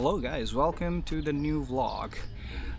Hello guys, welcome to the new vlog.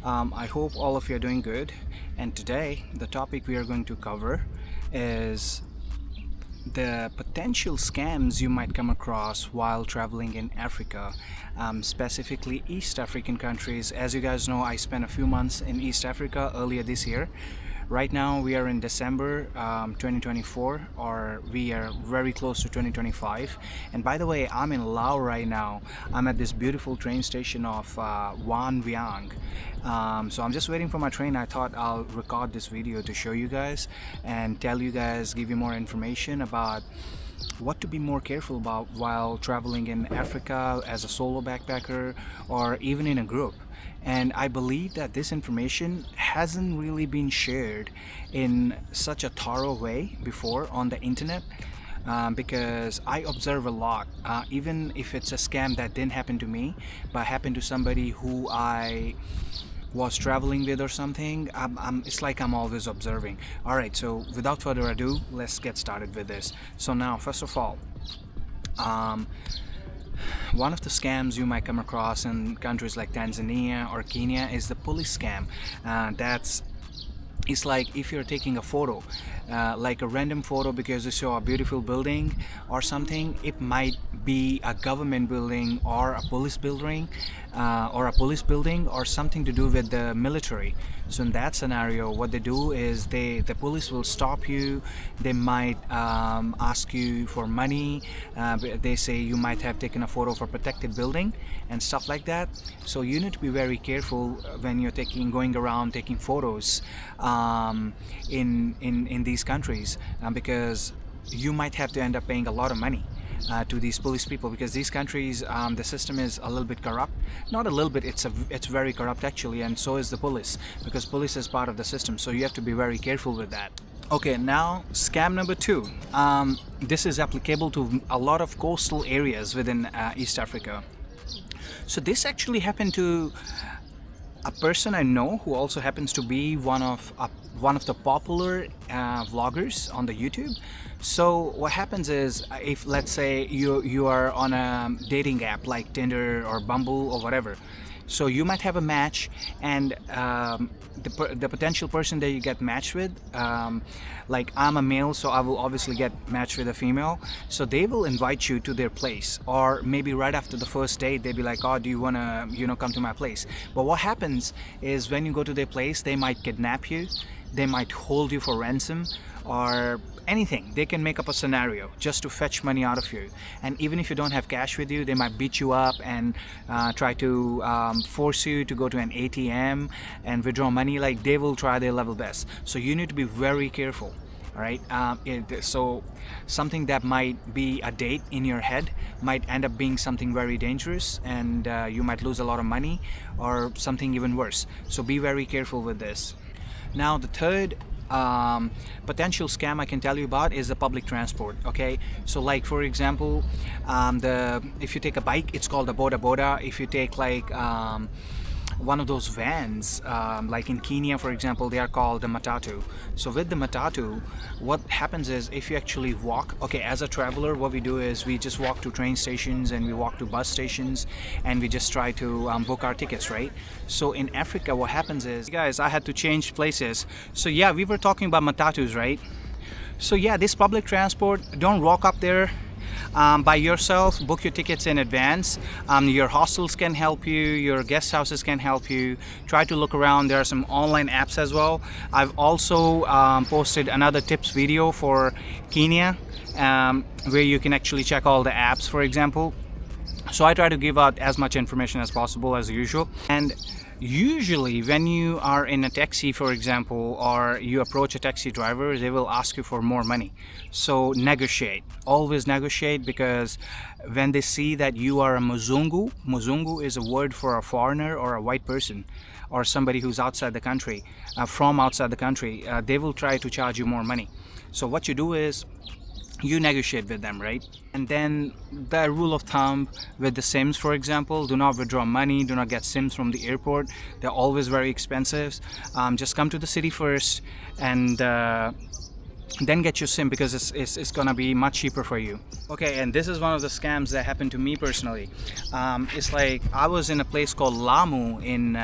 I hope all of you are doing good, and today the topic we are going to cover is the potential scams you might come across while traveling in Africa, specifically East African countries. As you guys know, I spent a few months in East Africa earlier this year. Right now we are in December 2024, or we are very close to 2025. And by the way, I'm in Laos right now. I'm at this beautiful train station of Wan Viang. So I'm just waiting for my train. I thought I'll record this video to show you guys and tell you guys, give you more information about what to be more careful about while traveling in Africa as a solo backpacker or even in a group. And I believe that this information hasn't really been shared in such a thorough way before on the internet, because I observe a lot, even if it's a scam that didn't happen to me but happened to somebody who I was traveling with or something. It's like I'm always observing. Alright, so without further ado, let's get started with this. So now, first of all, one of the scams you might come across in countries like Tanzania or Kenya is the police scam. It's like if you're taking a photo, like a random photo because you saw a beautiful building or something. It might be a government building or a police building, or something to do with the military. So in that scenario, what they do is the police will stop you. They might ask you for money. They say you might have taken a photo of a protected building and stuff like that. So you need to be very careful when you're going around taking photos in these countries, because you might have to end up paying a lot of money to these police people, because these countries, the system is a little bit corrupt. Not a little bit, it's very corrupt actually, and so is the police, because police is part of the system. So you have to be very careful with that. Okay, now scam number two. This is applicable to a lot of coastal areas within East Africa. So this actually happened to a person I know who also happens to be one of the popular vloggers on the YouTube. So what happens is, if let's say you are on a dating app like Tinder or Bumble or whatever, so you might have a match, and the potential person that you get matched with, like I'm a male, so I will obviously get matched with a female. So they will invite you to their place, or maybe right after the first date they'll be like, oh, do you want to come to my place? But what happens is, when you go to their place, they might kidnap you, they might hold you for ransom, or anything. They can make up a scenario just to fetch money out of you. And even if you don't have cash with you, they might beat you up and try to force you to go to an ATM and withdraw money. Like, they will try their level best. So you need to be very careful. All right, so something that might be a date in your head might end up being something very dangerous, and you might lose a lot of money, or something even worse. So be very careful with this. Now the third potential scam I can tell you about is the public transport. Okay, so like for example, if you take a bike, it's called a boda boda. If you take like one of those vans, like in Kenya for example, they are called the matatu. So with the matatu, what happens is, if you actually walk, okay, as a traveler, what we do is we just walk to train stations and we walk to bus stations, and we just try to book our tickets, right? So in Africa, what happens is, guys, I had to change places. So yeah, we were talking about matatus, right? So yeah, this public transport, don't walk up there by yourself. Book your tickets in advance. Your hostels can help you, your guest houses can help you. Try to look around. There are some online apps as well. I've also posted another tips video for Kenya, where you can actually check all the apps, for example. So I try to give out as much information as possible, as usual. And usually when you are in a taxi, for example, or you approach a taxi driver, they will ask you for more money. So negotiate, always negotiate, because when they see that you are a muzungu is a word for a foreigner or a white person, or somebody who's outside the country, from outside the country, they will try to charge you more money. So what you do is, you negotiate with them, right? And then the rule of thumb with the SIMs, for example, do not withdraw money, do not get SIMs from the airport. They're always very expensive. Just come to the city first and then get your sim, because it's gonna be much cheaper for you. Okay, and this is one of the scams that happened to me personally. It's like I was in a place called Lamu in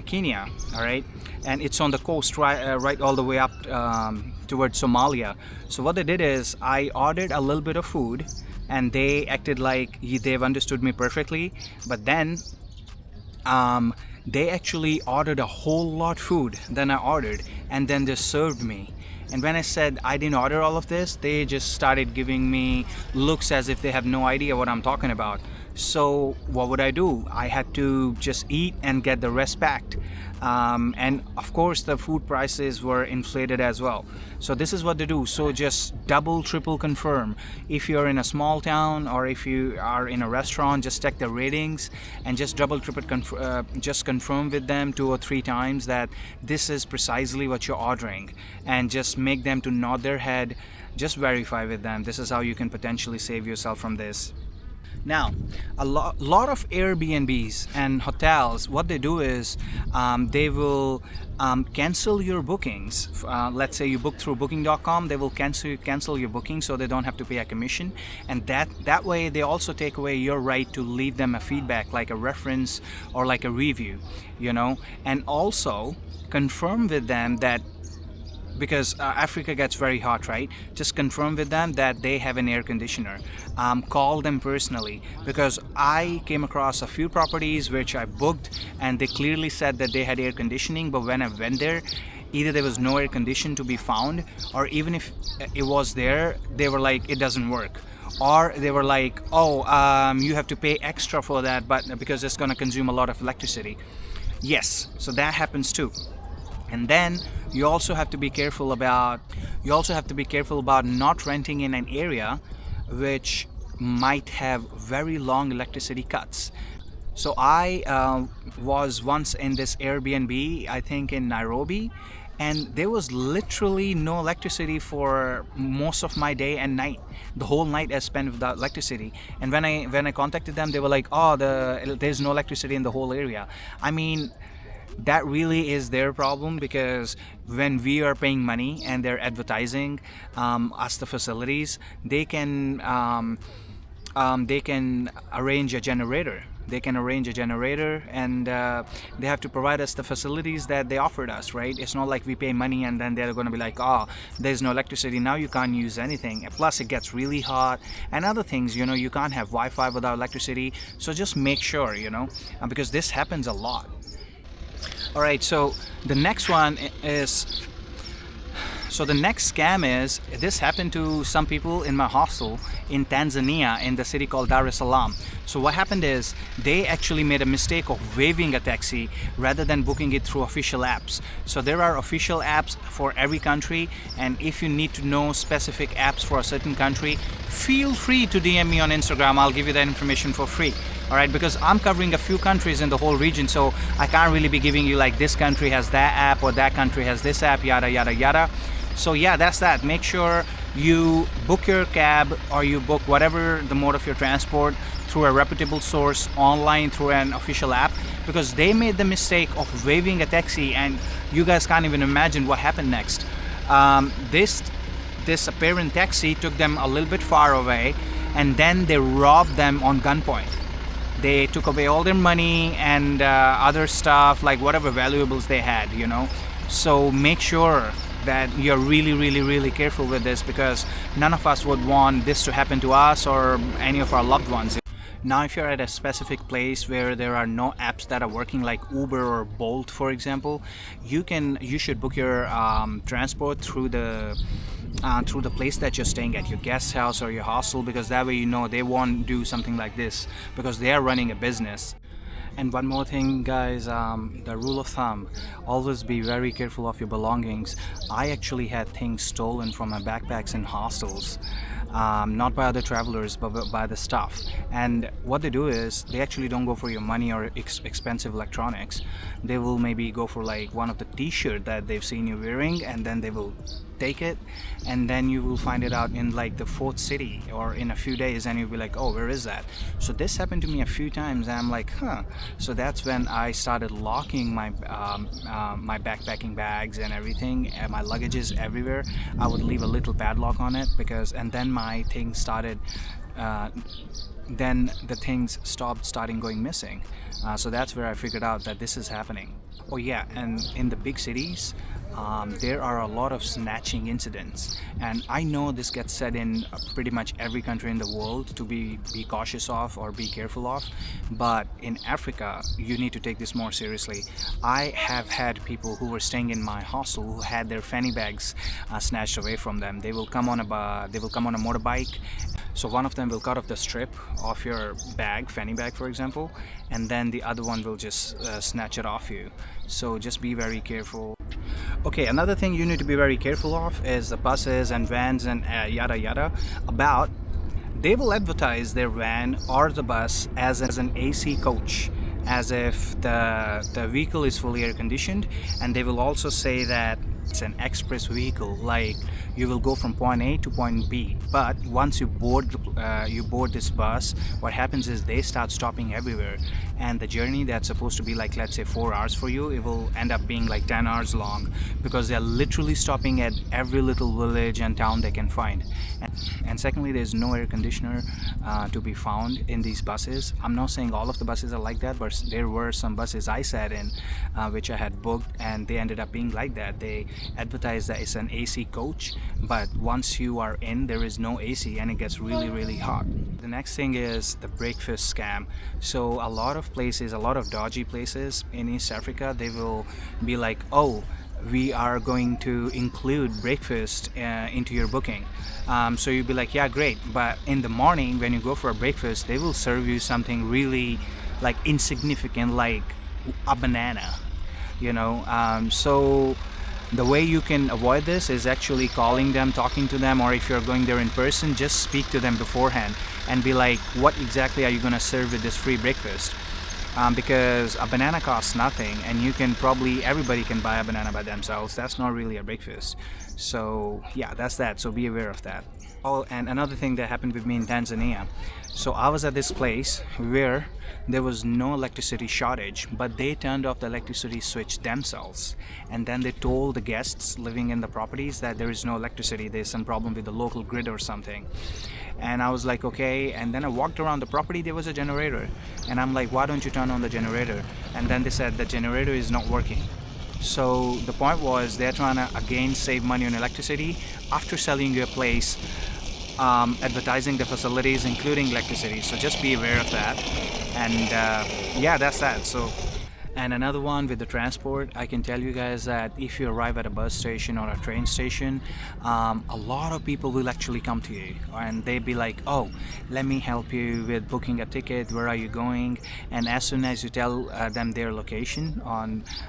Kenya, all right, and it's on the coast, right all the way up towards Somalia. So what they did is I ordered a little bit of food, and they acted like they've understood me perfectly, but then they actually ordered a whole lot food than I ordered, and then they served me. And when I said I didn't order all of this, they just started giving me looks as if they have no idea what I'm talking about. So what would I do? I had to just eat and get the rest packed. And of course the food prices were inflated as well. So this is what they do. So just double, triple confirm. If you're in a small town or if you are in a restaurant, just check the ratings and just double, triple just confirm with them 2 or 3 times that this is precisely what you're ordering, and just make them to nod their head. Just verify with them. This is how you can potentially save yourself from this. Now, a lot of Airbnbs and hotels, what they do is they will cancel your bookings. Let's say you book through booking.com, they will cancel your booking, so they don't have to pay a commission. And that way they also take away your right to leave them a feedback, like a reference or like a review, you know. And also confirm with them that, because Africa gets very hot, right? Just confirm with them that they have an air conditioner. Call them personally, because I came across a few properties which I booked and they clearly said that they had air conditioning, but when I went there, either there was no air condition to be found, or even if it was there, they were like, it doesn't work. Or they were like, oh, you have to pay extra for that, but because it's going to consume a lot of electricity. Yes, so that happens too. And then you also have to be careful about not renting in an area which might have very long electricity cuts. So I was once in this Airbnb, I think in Nairobi, and there was literally no electricity for most of my day and night. The whole night I spent without electricity. And when I contacted them, they were like, oh, there's no electricity in the whole area. I mean, that really is their problem, because when we are paying money and they're advertising us the facilities, they can arrange a generator. They can arrange a generator, and they have to provide us the facilities that they offered us, right? It's not like we pay money and then they're going to be like, oh, there's no electricity, now you can't use anything. Plus it gets really hot and other things, you know, you can't have Wi-Fi without electricity. So just make sure, you know, because this happens a lot. Alright, so the next one is, so the next scam is, this happened to some people in my hostel in Tanzania, in the city called Dar es Salaam. So what happened is, they actually made a mistake of waiving a taxi rather than booking it through official apps. So there are official apps for every country, and if you need to know specific apps for a certain country, feel free to DM me on Instagram. I'll give you that information for free. Alright, because I'm covering a few countries in the whole region, so I can't really be giving you like this country has that app or that country has this app, yada yada yada. So yeah, that's that. Make sure you book your cab or you book whatever the mode of your transport through a reputable source online through an official app, because they made the mistake of waiving a taxi, and you guys can't even imagine what happened next. This apparent taxi took them a little bit far away, and then they robbed them on gunpoint. They took away all their money and other stuff, like whatever valuables they had, you know. So make sure that you're really careful with this, because none of us would want this to happen to us or any of our loved ones. Now, if you're at a specific place where there are no apps that are working, like Uber or Bolt, for example, you should book your transport through the place that you're staying at, your guest house or your hostel, because that way you know they won't do something like this, because they are running a business. And one more thing, guys, the rule of thumb, always be very careful of your belongings. I actually had things stolen from my backpacks in hostels, not by other travelers but by the staff. And what they do is, they actually don't go for your money or expensive electronics. They will maybe go for like one of the t-shirt that they've seen you wearing, and then they will take it, and then you will find it out in like the fourth city or in a few days, and you'll be like, oh, where is that? So this happened to me a few times, and I'm like, huh. So that's when I started locking my backpacking bags and everything, and my luggages everywhere. I would leave a little padlock on it, because and then my things started uh, then the things stopped starting going missing. So that's where I figured out that this is happening. Oh yeah, and in the big cities, there are a lot of snatching incidents, and I know this gets said in pretty much every country in the world to be cautious of or be careful of, but in Africa you need to take this more seriously. I have had people who were staying in my hostel who had their fanny bags snatched away from them. They will come on a motorbike. So one of them will cut off the strip of your bag, fanny bag for example, and then the other one will just snatch it off you. So just be very careful. Okay, another thing you need to be very careful of is the buses and vans and yada yada. About They will advertise their van or the bus as an AC coach, as if the vehicle is fully air conditioned, and they will also say that it's an express vehicle, like you will go from point A to point B. But once you board this bus, what happens is they start stopping everywhere, and the journey that's supposed to be like, let's say 4 hours for you, it will end up being like 10 hours long, because they're literally stopping at every little village and town they can find. And secondly, there's no air conditioner to be found in these buses. I'm not saying all of the buses are like that, but there were some buses I sat in which I had booked, and they ended up being like that. They advertise that it's an AC coach, but once you are in, there is no AC, and it gets really hot. The next thing is the breakfast scam. So a lot of places, a lot of dodgy places in East Africa, they will be like, oh, we are going to include breakfast into your booking. So you'll be like, yeah, great, but in the morning when you go for a breakfast, they will serve you something really like insignificant, like a banana, you know. So the way you can avoid this is actually calling them, talking to them, or if you're going there in person, just speak to them beforehand and be like, what exactly are you going to serve with this free breakfast? Because a banana costs nothing, and everybody can buy a banana by themselves. That's not really a breakfast. So yeah, that's that. So be aware of that. Oh, and another thing that happened with me in Tanzania. So I was at this place where there was no electricity shortage, but they turned off the electricity switch themselves, and then they told the guests living in the properties that there is no electricity, there's some problem with the local grid or something. And I was like, okay. And then I walked around the property, there was a generator, and I'm like, why don't you turn on the generator? And then they said the generator is not working. So the point was, they're trying to again save money on electricity after selling you a place, advertising the facilities including electricity. So just be aware of that. And yeah, that's that. And another one with the transport, I can tell you guys that if you arrive at a bus station or a train station, a lot of people will actually come to you, and they'll be like, oh, let me help you with booking a ticket, where are you going? And as soon as you tell them their location,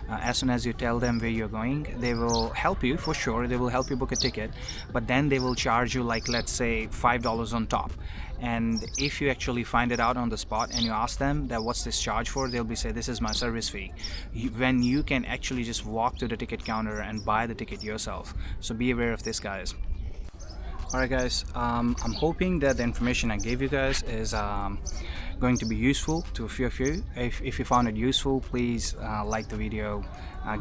as soon as you tell them where you're going, they will help you for sure. They will help you book a ticket, but then they will charge you, like, let's say $5 on top. And if you actually find it out on the spot and you ask them that what's this charge for, they'll be say, this is my service fee, when you can actually just walk to the ticket counter and buy the ticket yourself. So be aware of this, guys. Alright guys, I'm hoping that the information I gave you guys is going to be useful to a few of you. If you found it useful, please like the video,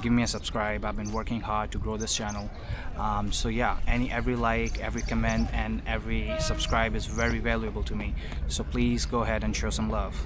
give me a subscribe. I've been working hard to grow this channel. So yeah, every like, every comment, and every subscribe is very valuable to me. So please go ahead and show some love.